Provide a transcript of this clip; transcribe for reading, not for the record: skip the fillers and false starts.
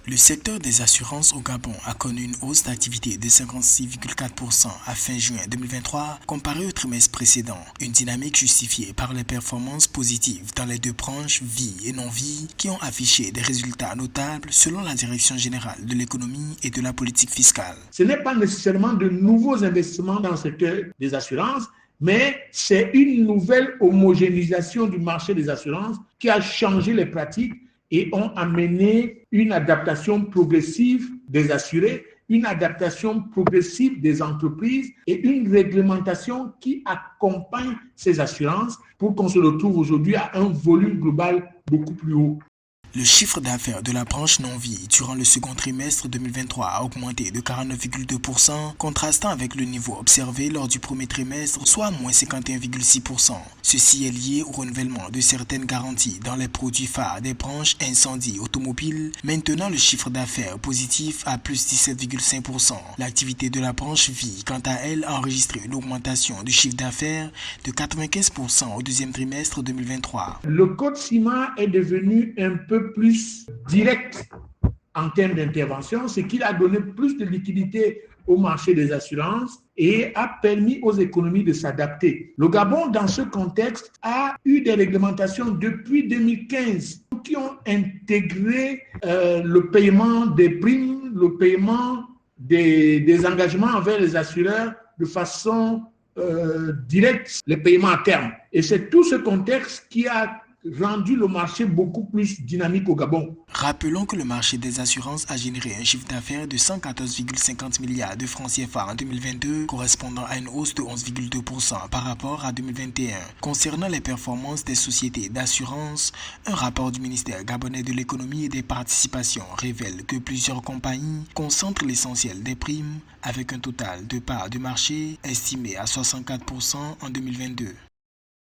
Le secteur des assurances au Gabon a connu une hausse d'activité de 56,4% à fin juin 2023 comparé au trimestre précédent. Une dynamique justifiée par les performances positives dans les deux branches vie et non-vie qui ont affiché des résultats notables selon la Direction générale de l'économie et de la politique fiscale. Ce n'est pas nécessairement de nouveaux investissements dans le secteur des assurances, mais c'est une nouvelle homogénéisation du marché des assurances qui a changé les pratiques et ont amené une adaptation progressive des assurés, une adaptation progressive des entreprises et une réglementation qui accompagne ces assurances pour qu'on se retrouve aujourd'hui à un volume global beaucoup plus haut. Le chiffre d'affaires de la branche non-vie durant le second trimestre 2023 a augmenté de 49,2%, contrastant avec le niveau observé lors du premier trimestre, soit moins 51,6%. Ceci est lié au renouvellement de certaines garanties dans les produits phares des branches incendie automobile, maintenant le chiffre d'affaires positif à plus 17,5%. L'activité de la branche vie, quant à elle, a enregistré une augmentation du chiffre d'affaires de 95% au deuxième trimestre 2023. Le code CIMA est devenu un peu plus direct en termes d'intervention, ce qui a donné plus de liquidité au marché des assurances et a permis aux économies de s'adapter. Le Gabon, dans ce contexte, a eu des réglementations depuis 2015 qui ont intégré le paiement des primes, le paiement des engagements envers les assureurs de façon directe, les paiements à terme. Et c'est tout ce contexte qui a rendu le marché beaucoup plus dynamique au Gabon. Rappelons que le marché des assurances a généré un chiffre d'affaires de 114,50 milliards de francs CFA en 2022, correspondant à une hausse de 11,2% par rapport à 2021. Concernant les performances des sociétés d'assurance, un rapport du ministère gabonais de l'économie et des participations révèle que plusieurs compagnies concentrent l'essentiel des primes avec un total de parts de marché estimé à 64% en 2022.